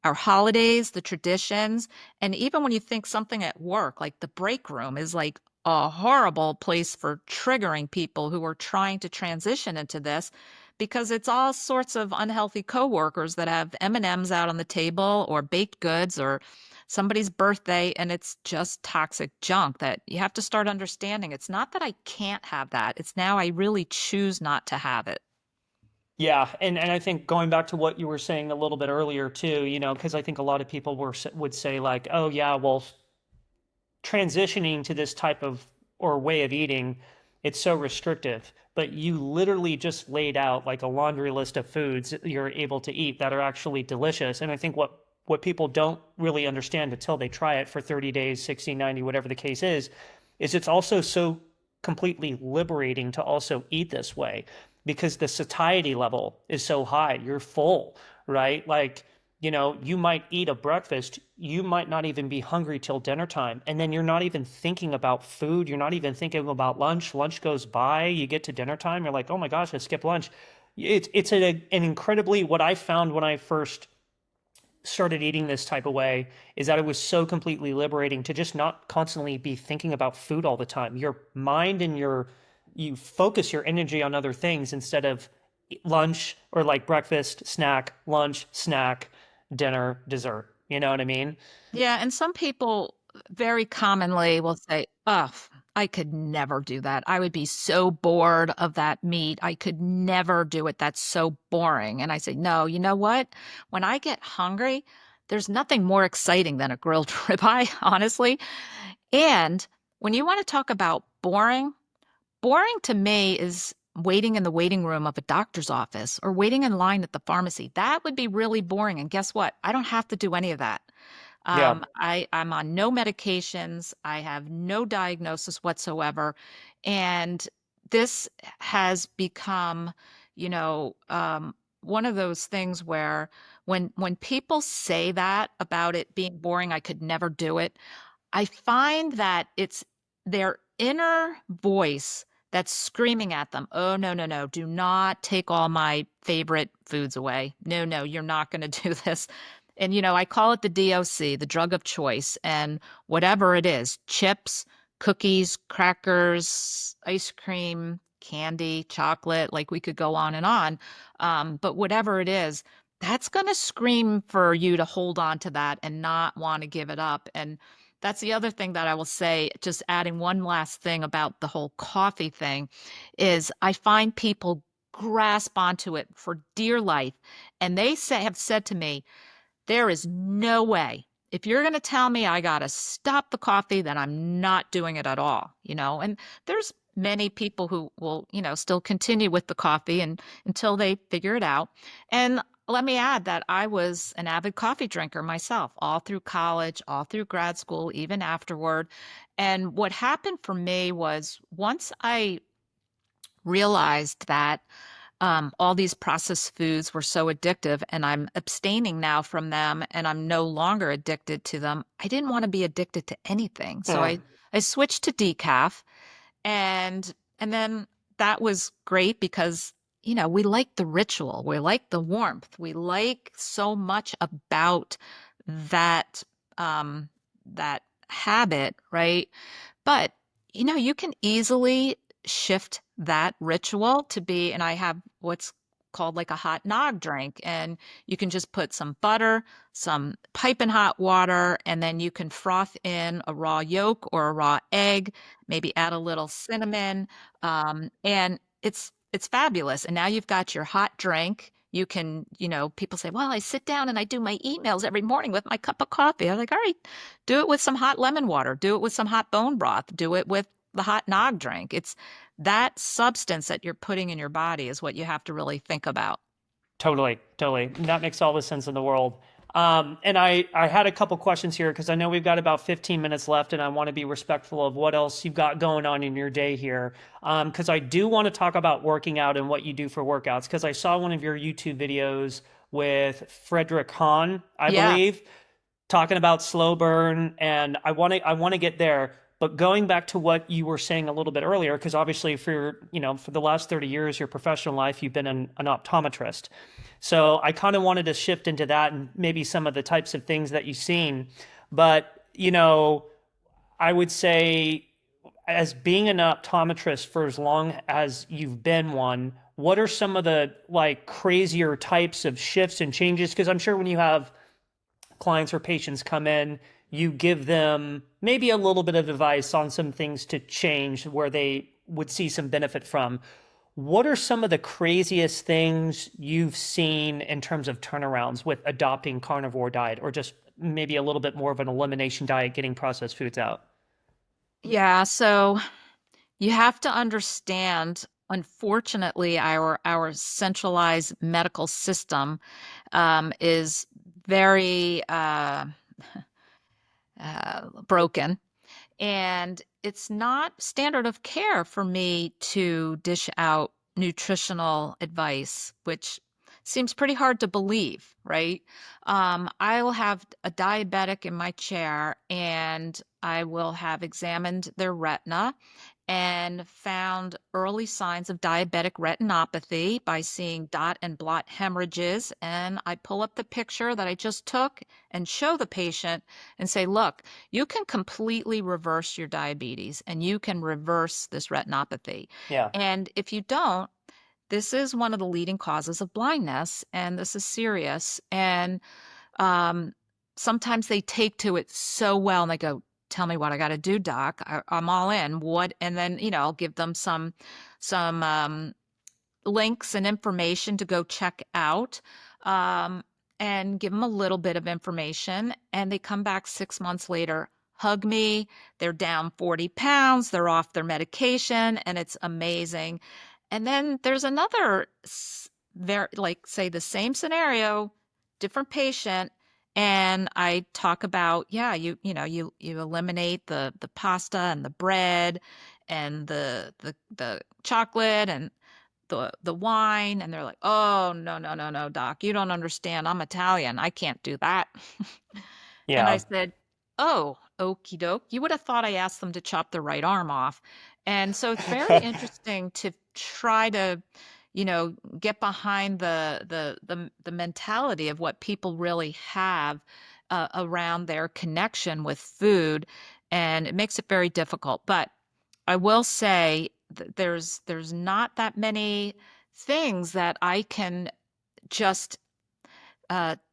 Our holidays, the traditions. And even when you think something at work, like the break room is like a horrible place for triggering people who are trying to transition into this because it's all sorts of unhealthy coworkers that have M&Ms out on the table or baked goods or somebody's birthday, and it's just toxic junk that you have to start understanding. It's not that I can't have that. It's now I really choose not to have it.
yeah, and I think going back to what you were saying a little bit earlier too, because I think a lot of people would say like, oh yeah, well, transitioning to this type of or way of eating, it's so restrictive. But you literally just laid out like a laundry list of foods that you're able to eat that are actually delicious. And I think what people don't really understand until they try it for 30 days, 60, 90, whatever the case is it's also so completely liberating to also eat this way because the satiety level is so high. You're full, right? Like, you might eat a breakfast, you might not even be hungry till dinner time. And then you're not even thinking about food. You're not even thinking about lunch. Lunch goes by, you get to dinner time, you're like, oh my gosh, I skipped lunch. It's an incredibly, what I found when I first started eating this type of way is that it was so completely liberating to just not constantly be thinking about food all the time. Your mind and you focus your energy on other things instead of lunch or like breakfast, snack, lunch, snack, dinner, dessert. You know what I mean?
Yeah, and some people very commonly will say, "Oh, I could never do that. I would be so bored of that meat. I could never do it. That's so boring." And I say, "No, you know what? When I get hungry, there's nothing more exciting than a grilled ribeye, honestly." And when you want to talk about boring, boring to me is waiting in the waiting room of a doctor's office or waiting in line at the pharmacy. That would be really boring. And guess what? I don't have to do any of that.
Yeah.
I'm on no medications. I have no diagnosis whatsoever. And this has become, one of those things where when people say that about it being boring, I could never do it. I find that it's their inner voice that's screaming at them, "Oh, no, no, no, do not take all my favorite foods away. No, no, you're not going to do this." And, I call it the DOC, the drug of choice. And whatever it is, chips, cookies, crackers, ice cream, candy, chocolate, like we could go on and on. But whatever it is, that's going to scream for you to hold on to that and not want to give it up. And that's the other thing that I will say, just adding one last thing about the whole coffee thing, is I find people grasp onto it for dear life. And they have said to me, there is no way. If you're going to tell me I got to stop the coffee, then I'm not doing it at all, And there's many people who will, still continue with the coffee and until they figure it out. And let me add that I was an avid coffee drinker myself, all through college, all through grad school, even afterward. And what happened for me was once I realized that all these processed foods were so addictive, and I'm abstaining now from them, and I'm no longer addicted to them. I didn't want to be addicted to anything, so
Mm.
I switched to decaf, and then that was great because we like the ritual, we like the warmth, we like so much about that that habit, right? But you can easily shift that ritual to be, and I have what's called like a hot nog drink, and you can just put some butter, some piping hot water, and then you can froth in a raw yolk or a raw egg, maybe add a little cinnamon, and it's fabulous. And now you've got your hot drink. You can, people say, well, I sit down and I do my emails every morning with my cup of coffee. I'm like, all right, do it with some hot lemon water, do it with some hot bone broth, do it with the hot nog drink. It's that substance that you're putting in your body is what you have to really think about.
Totally, totally. That makes all the sense in the world. And I had a couple questions here because I know we've got about 15 minutes left, and I want to be respectful of what else you've got going on in your day here. Because I do want to talk about working out and what you do for workouts. Because I saw one of your YouTube videos with Frederick Hahn, I
Yeah.
believe, talking about slow burn, and I want to get there. But going back to what you were saying a little bit earlier, because obviously for the last 30 years, your professional life, you've been an optometrist. So I kind of wanted to shift into that and maybe some of the types of things that you've seen. But, I would say as being an optometrist for as long as you've been one, what are some of the like crazier types of shifts and changes? Because I'm sure when you have clients or patients come in, you give them maybe a little bit of advice on some things to change where they would see some benefit from. What are some of the craziest things you've seen in terms of turnarounds with adopting carnivore diet or just maybe a little bit more of an elimination diet, getting processed foods out?
Yeah. So you have to understand, unfortunately, our centralized medical system is very broken. And it's not standard of care for me to dish out nutritional advice, which seems pretty hard to believe, right? I will have a diabetic in my chair and I will have examined their retina and found early signs of diabetic retinopathy by seeing dot and blot hemorrhages. And I pull up the picture that I just took and show the patient and say, look, you can completely reverse your diabetes and you can reverse this retinopathy.
Yeah.
And if you don't, this is one of the leading causes of blindness, and this is serious. And um, sometimes they take to it so well and they go, tell me what I got to do, doc. I'm all in. What? And then, I'll give them some links and information to go check out, um, and give them a little bit of information. And they come back 6 months later, hug me. They're down 40 pounds. They're off their medication, and it's amazing. And then there's another, like, say the same scenario, different patient, and I talk about, yeah, you eliminate the pasta and the bread and the chocolate and the wine, and they're like, oh, no, no, no, no, doc, you don't understand. I'm Italian. I can't do that. And I
Yeah.
said, oh, okie doke. You would have thought I asked them to chop their right arm off. And so it's very interesting to try to, get behind the mentality of what people really have around their connection with food, and it makes it very difficult. But I will say there's not that many things that I can just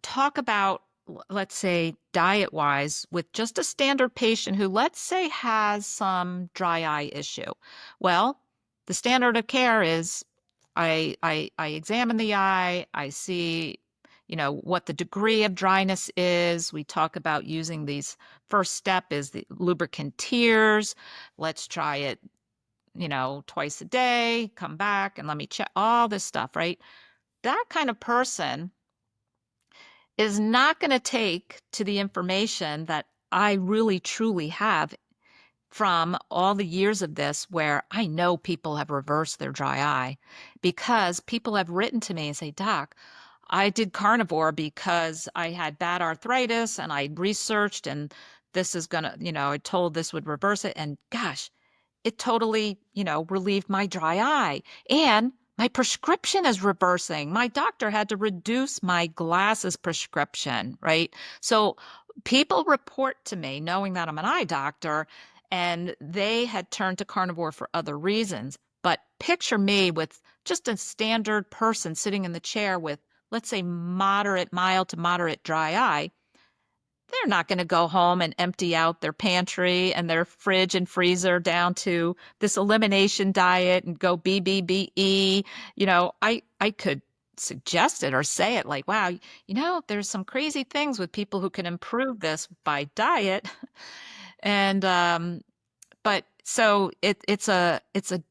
talk about, let's say, diet wise, with just a standard patient who, let's say, has some dry eye issue. Well, the standard of care is I examine the eye, I see, what the degree of dryness is. We talk about using these. First step is the lubricant tears. Let's try it, twice a day, come back and let me check all this stuff, right? That kind of person is not going to take to the information that I really truly have from all the years of this, where I know people have reversed their dry eye, because people have written to me and say, Doc, I did carnivore because I had bad arthritis and I researched, and this is gonna, I told this would reverse it. And gosh, it totally, relieved my dry eye. And my prescription is reversing. My doctor had to reduce my glasses prescription, right? So people report to me knowing that I'm an eye doctor, and they had turned to carnivore for other reasons. But picture me with just a standard person sitting in the chair with, let's say, mild to moderate dry eye. They're not going to go home and empty out their pantry and their fridge and freezer down to this elimination diet and go BBBE. I could suggest it or say it like, wow, there's some crazy things with people who can improve this by diet. And but so it's a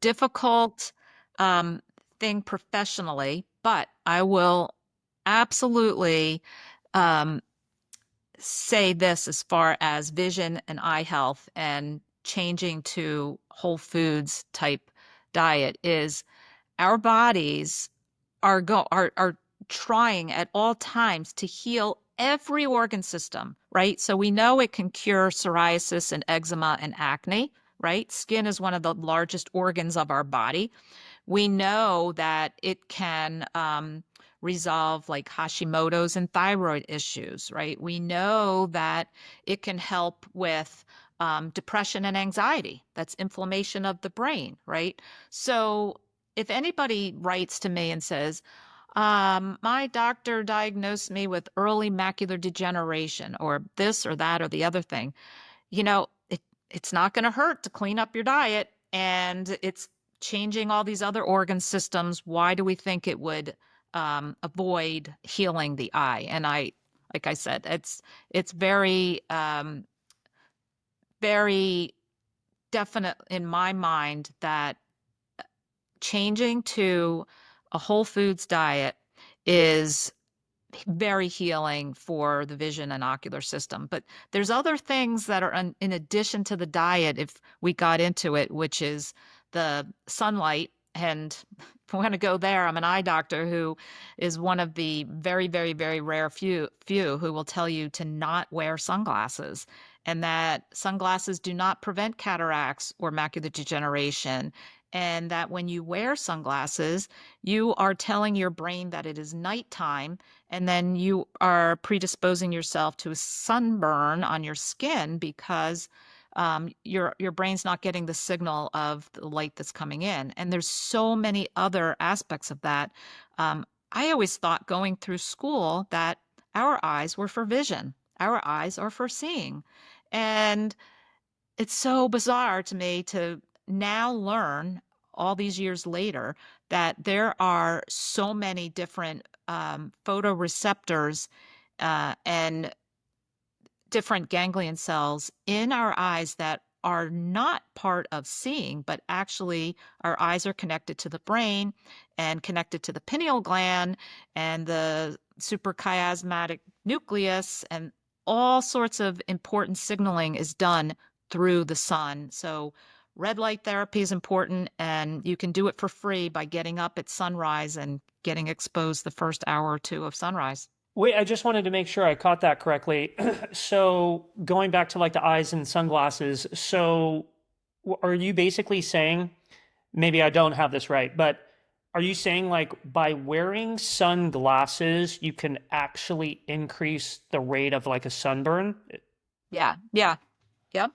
difficult thing professionally, but I will absolutely um, say this as far as vision and eye health and changing to whole foods type diet is our bodies are trying at all times to heal every organ system, right? So we know it can cure psoriasis and eczema and acne, right? Skin is one of the largest organs of our body. We know that it can resolve like Hashimoto's and thyroid issues, right? We know that it can help with depression and anxiety. That's inflammation of the brain, right? So if anybody writes to me and says, my doctor diagnosed me with early macular degeneration or this or that or the other thing, it's not going to hurt to clean up your diet, and it's changing all these other organ systems. Why do we think it would avoid healing the eye? And like I said, it's very, very definite in my mind that changing to a whole foods diet is very healing for the vision and ocular system. But there's other things that are in addition to the diet, if we got into it, which is the sunlight. And if we want to go there, I'm an eye doctor who is one of the very, very, very rare few who will tell you to not wear sunglasses, and that sunglasses do not prevent cataracts or macular degeneration. And that when you wear sunglasses, you are telling your brain that it is nighttime, and then you are predisposing yourself to a sunburn on your skin because your brain's not getting the signal of the light that's coming in. And there's so many other aspects of that. I always thought going through school that our eyes were for vision, our eyes are for seeing. And it's so bizarre to me to now learn all these years later that there are so many different photoreceptors and different ganglion cells in our eyes that are not part of seeing, but actually our eyes are connected to the brain and connected to the pineal gland and the suprachiasmatic nucleus, and all sorts of important signaling is done through the sun. So red light therapy is important, and you can do it for free by getting up at sunrise and getting exposed the first hour or two of sunrise.
Wait, I just wanted to make sure I caught that correctly. So going back to like the eyes and sunglasses, so are you basically saying, maybe I don't have this right, but are you saying like by wearing sunglasses, you can actually increase the rate of like a sunburn?
Yeah, yeah, yep,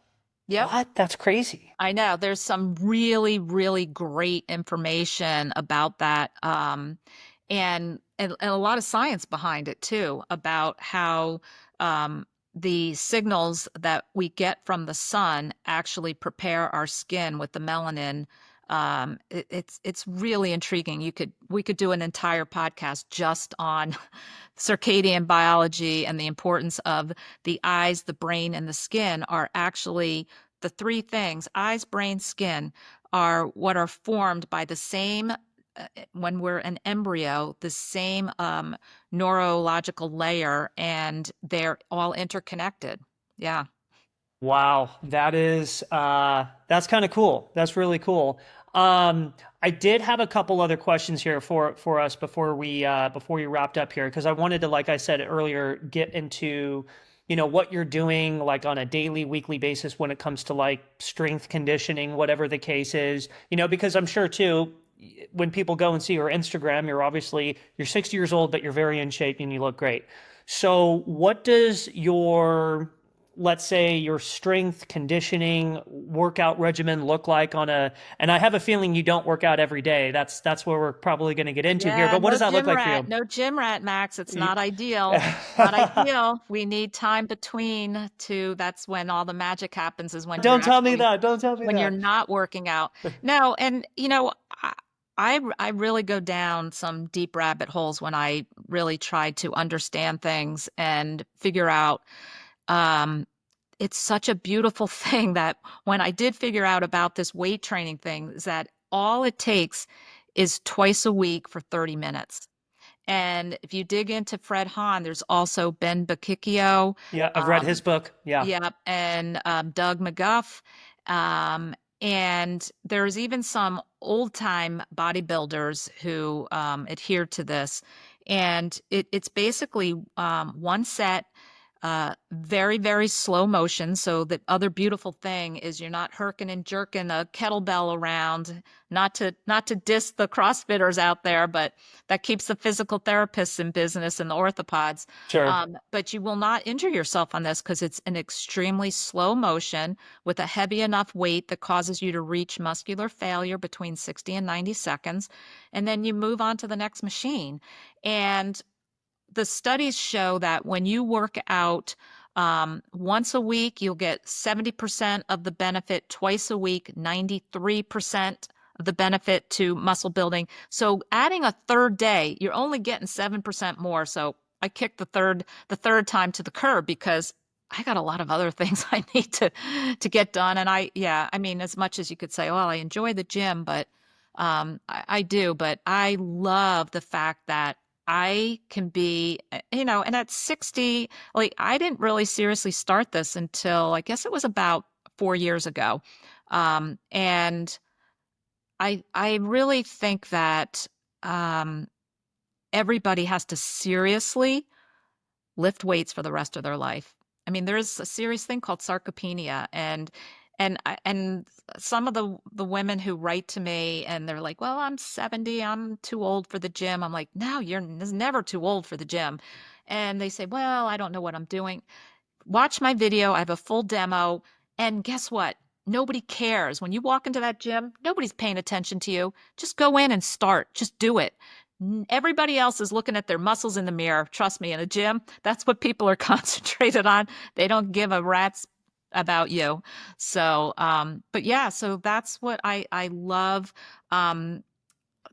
yep.
What? That's crazy.
I know there's some really, really great information about that. And a lot of science behind it too, about how the signals that we get from the sun actually prepare our skin with the melanin It's really intriguing. We could do an entire podcast just on circadian biology and the importance of the eyes, the brain, and the skin are actually the three things. Eyes, brain, skin are what are formed by the same, when we're an embryo, the same neurological layer, and they're all interconnected. Yeah.
Wow, that's kind of cool. That's really cool. I did have a couple other questions here for us before we wrapped up here, because I wanted to, like I said earlier, get into, what you're doing like on a daily, weekly basis when it comes to like strength conditioning, whatever the case is, because I'm sure too, when people go and see your Instagram, you're 60 years old, but you're very in shape and you look great. So what does your, let's say, your strength conditioning workout regimen look like and I have a feeling you don't work out every day. That's where we're probably going to get into here.
Yeah,
But what
no
does that look
gym
like for
rat,
you?
no gym rat, Max. It's not ideal. Not ideal. We need time between to, that's when all the magic happens, is when you're
Don't tell me
actually,
that. Don't tell me
when you're
that.
not working out. No, and I really go down some deep rabbit holes when I really try to understand things and figure out. Um, it's such a beautiful thing that when I did figure out about this weight training thing, is that all it takes is twice a week for 30 minutes. And if you dig into Fred Hahn, there's also Ben Bakicchio,
Yeah, I've read his
um,
book. Yeah.
yep, and Doug McGuff. Um, and there's even some old time bodybuilders who adhere to this. And it's basically one set, very, very slow motion. So the other beautiful thing is you're not herking and jerking a kettlebell around, not to diss the CrossFitters out there, but that keeps the physical therapists in business and the orthopods.
Sure.
But you will not injure yourself on this because it's an extremely slow motion with a heavy enough weight that causes you to reach muscular failure between 60 and 90 seconds. And then you move on to the next machine. And the studies show that when you work out once a week, you'll get 70% of the benefit, twice a week, 93% of the benefit to muscle building. So adding a third day, you're only getting 7% more. So I kicked the third time to the curb because I got a lot of other things I need to get done. And I mean, as much as you could say, well, I enjoy the gym, but I do, but I love the fact that I can be, and at 60, like I didn't really seriously start this until I guess it was about 4 years ago. And I really think that um, everybody has to seriously lift weights for the rest of their life. I mean, there's a serious thing called sarcopenia, and some of the women who write to me and they're like, "Well, I'm 70, I'm too old for the gym." I'm like, "No, you're never too old for the gym." And they say, "Well, I don't know what I'm doing." Watch my video. I have a full demo, and guess what? Nobody cares. When you walk into that gym, nobody's paying attention to you. Just go in and start. Just do it. Everybody else is looking at their muscles in the mirror. Trust me, in a gym, that's what people are concentrated on. They don't give a rat's about you. So, but yeah, so that's what I love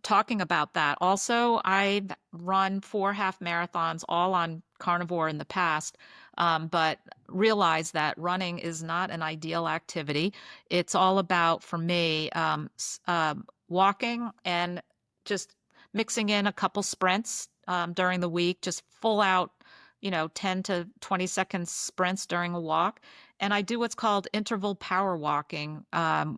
talking about that. Also, I've run 4 half marathons all on Carnivore in the past, but realize that running is not an ideal activity. It's all about, for me, walking and just mixing in a couple sprints during the week, just full out, 10 to 20 second sprints during a walk. And I do what's called interval power walking,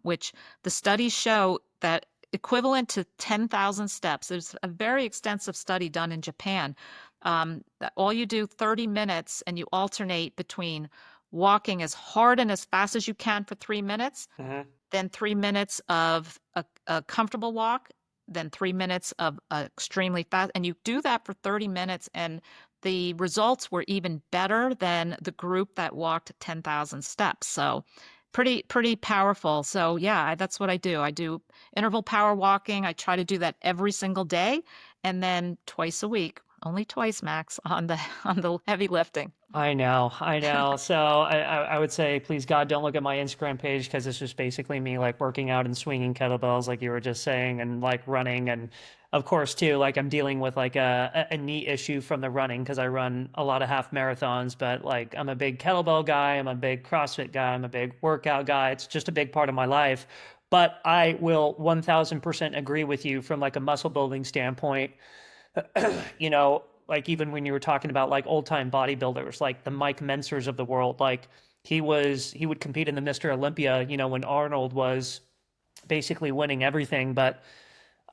which the studies show that equivalent to 10,000 steps. There's a very extensive study done in Japan. That all you do 30 minutes and you alternate between walking as hard and as fast as you can for 3 minutes,
Mhm.
then 3 minutes of a comfortable walk, then 3 minutes of extremely fast. And you do that for 30 minutes, and the results were even better than the group that walked 10,000 steps. So pretty powerful. So yeah, that's what I do. I do interval power walking. I try to do that every single day and then twice a week. only twice max on the on the heavy lifting.
I know, I know. So I would say, please God, don't look at my Instagram page because it's just basically me like working out and swinging kettlebells, like you were just saying, and like running. And of course, too, like I'm dealing with like a knee issue from the running because I run a lot of half marathons. But like I'm a big kettlebell guy, I'm a big CrossFit guy, I'm a big workout guy. It's just a big part of my life. But I will 1000% agree with you from like a muscle building standpoint. Like even when you were talking about like old time bodybuilders, like the Mike Mensers of the world, like he would compete in the Mr. Olympia, when Arnold was basically winning everything, but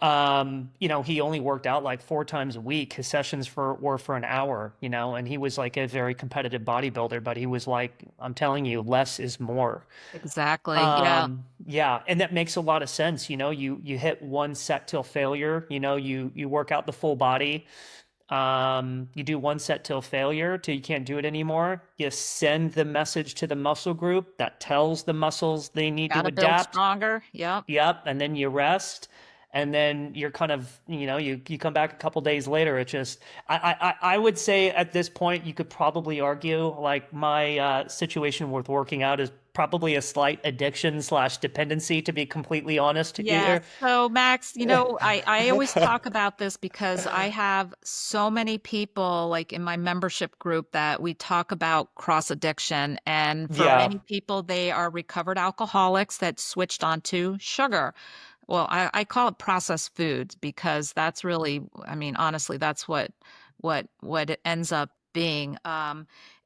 he only worked out like 4 times a week. His sessions were for an hour, and he was like a very competitive bodybuilder, but he was like, I'm telling you, less is more.
Exactly. Yeah.
Yeah, and that makes a lot of sense. You hit one set till failure, you work out the full body. You do one set till failure, till you can't do it anymore. You send the message to the muscle group that tells the muscles they need to
Gotta build
adapt.
stronger. Yep.
Yep, and then you rest, and then you're kind of, you come back a couple days later. It just, I would say at this point, you could probably argue like my situation with working out is probably a slight addiction slash dependency, to be completely honest.
Yeah. So Max, I always talk about this because I have so many people like in my membership group that we talk about cross addiction. And for
Yeah.
many people, they are recovered alcoholics that switched onto sugar. Well, I call it processed foods because that's really, I mean, honestly, that's what it ends up being.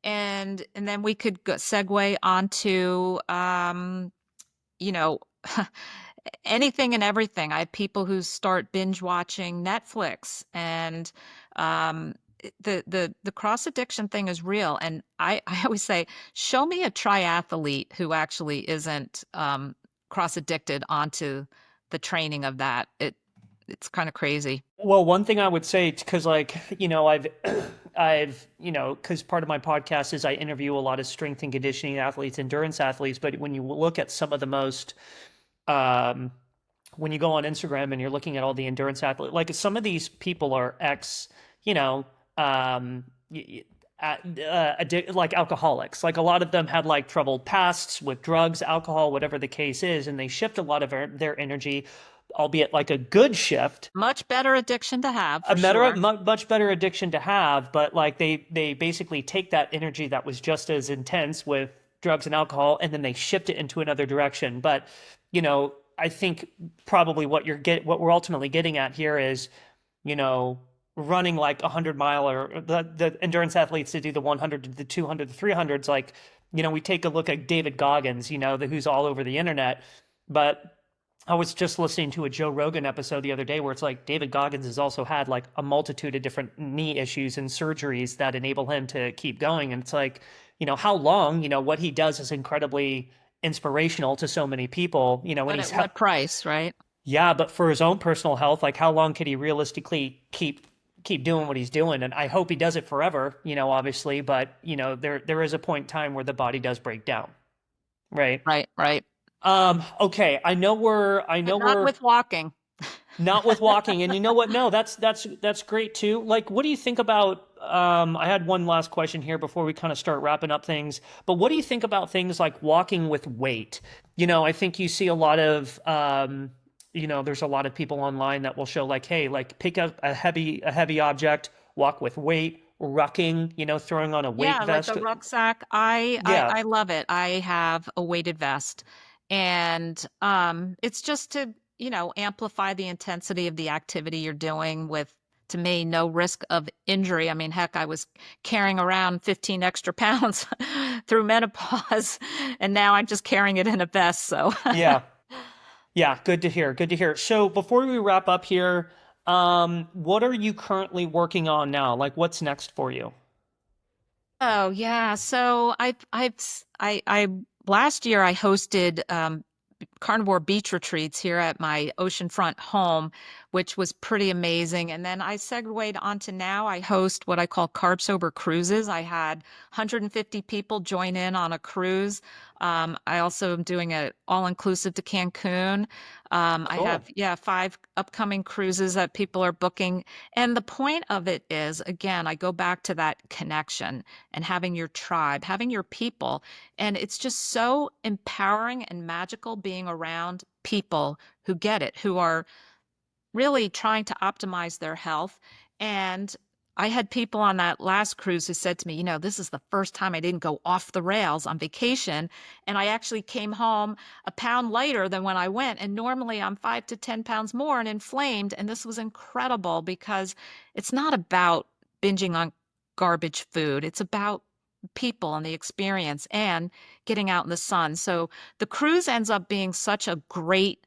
And then we could segue onto you know, anything and everything. I have people who start binge watching Netflix, and the cross addiction thing is real. And I always say, show me a triathlete who actually isn't cross addicted onto the training of that. It's kind of crazy.
Well, one thing I would say, because like, because part of my podcast is I interview a lot of strength and conditioning athletes, endurance athletes, but when you look at some of the most, um, when you go on Instagram and you're looking at all the endurance athletes, like some of these people are you know, um, like alcoholics. Like a lot of them had like troubled pasts with drugs, alcohol, whatever the case is, and they shift a lot of their energy, albeit like a good shift,
Much better addiction to have
a
for sure.
much better addiction to have, but like they basically take that energy that was just as intense with drugs and alcohol, and then they shift it into another direction. But I think probably what we're ultimately getting at here is, you know, running like 100 mile, or the endurance athletes that do the 100 to the 200 the 300s, like, we take a look at David Goggins, who's all over the internet. But I was just listening to a Joe Rogan episode the other day where it's like David Goggins has also had like a multitude of different knee issues and surgeries that enable him to keep going. And it's like, how long, what he does is incredibly inspirational to so many people, when
But
he's
at what price, right?
yeah, but for his own personal health, like how long could he realistically keep doing what he's doing? And I hope he does it forever, obviously, but there is a point in time where the body does break down. Right.
Right, right.
Okay. I know
But not
we're
with walking.
not with walking, and you know what? No, that's great too. Like, what do you think about? I had one last question here before we kind of start wrapping up things. But what do you think about things like walking with weight? I think you see a lot of, there's a lot of people online that will show like, hey, like pick up a heavy object, walk with weight, rucking, throwing on a weight
Yeah, like
vest.
a rucksack. I, I
Yeah.
I love it. I have a weighted vest, and it's just to, amplify the intensity of the activity you're doing with, to me, no risk of injury. I mean, heck, I was carrying around 15 extra pounds through menopause, and now I'm just carrying it in a vest. So,
Yeah. Yeah, good to hear. Good to hear. So before we wrap up here, what are you currently working on now? Like, what's next for you?
oh yeah. So I last year I hosted carnivore beach retreats here at my oceanfront home, which was pretty amazing. And then I segued onto now I host what I call carb sober cruises. I had 150 people join in on a cruise. I also am doing an all-inclusive to Cancun. I have,
Cool.
yeah, 5 upcoming cruises that people are booking. And the point of it is, again, I go back to that connection and having your tribe, having your people. And it's just so empowering and magical being around people who get it, who are really trying to optimize their health. And I had people on that last cruise who said to me, this is the first time I didn't go off the rails on vacation. And I actually came home a pound lighter than when I went. And normally I'm 5 to 10 pounds more and inflamed. And this was incredible because it's not about binging on garbage food. It's about people and the experience and getting out in the sun. So the cruise ends up being such a great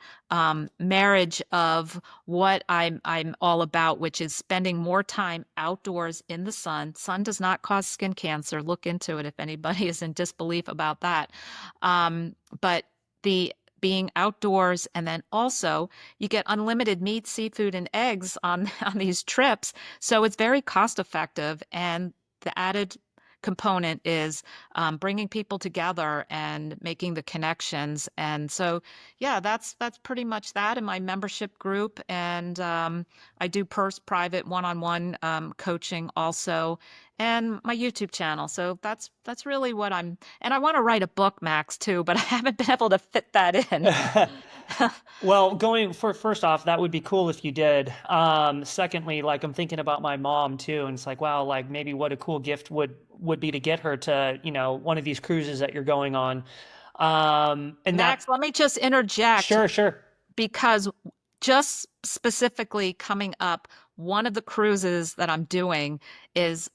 marriage of what I'm all about, which is spending more time outdoors in the sun. Sun does not cause skin cancer. Look into it if anybody is in disbelief about that. But the being outdoors, and then also you get unlimited meat, seafood, and eggs on these trips. So it's very cost effective, and the added component is bringing people together and making the connections. And so, yeah, that's pretty much that in my membership group. And I do private one-on-one coaching also, and my YouTube channel. So that's really what I'm. And I want to write a book, Max, too, but I haven't been able to fit that in.
Well, going for first off, that would be cool if you did. Secondly, like I'm thinking about my mom too, and it's like, wow, like maybe what a cool gift would be to get her to, one of these cruises that you're going on. And
Max, let me just interject
sure, sure.
because just specifically coming up, one of the cruises that I'm doing is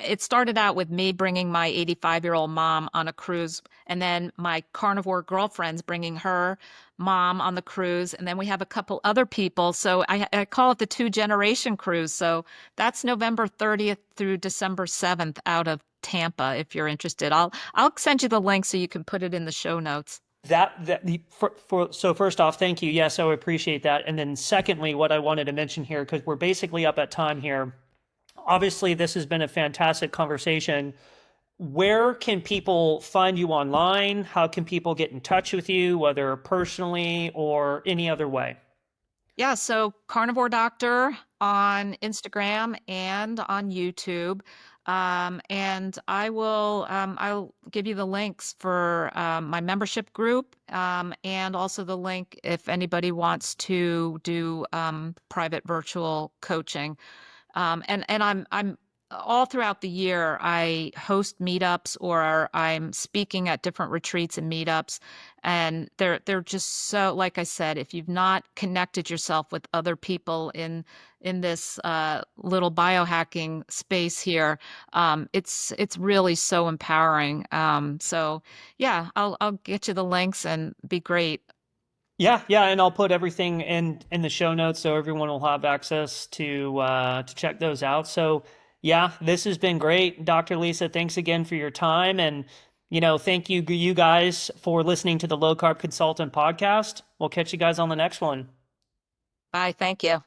it started out with me bringing my 85-year-old mom on a cruise, and then my carnivore girlfriend's bringing her mom on the cruise, and then we have a couple other people. So I call it the 2 generation cruise. So that's November 30th through December 7th out of Tampa. If you're interested, I'll send you the link so you can put it in the show notes.
So first off, thank you. Yes, I appreciate that. And then secondly, what I wanted to mention here, because we're basically up at time here. Obviously, this has been a fantastic conversation. Where can people find you online? How can people get in touch with you, whether personally or any other way?
Yeah, so Carnivore Doctor on Instagram and on YouTube. And I'll give you the links for my membership group, and also the link if anybody wants to do private virtual coaching. And I'm all throughout the year, I host meetups or I'm speaking at different retreats and meetups. And they're just so, like I said, if you've not connected yourself with other people in this little biohacking space here, it's really so empowering. So yeah, I'll get you the links and be great.
Yeah, yeah, and I'll put everything in the show notes so everyone will have access to check those out. So yeah, this has been great, Dr. Lisa. Thanks again for your time, and thank you guys for listening to the Low Carb Consultant Podcast. We'll catch you guys on the next one.
Bye. Thank you.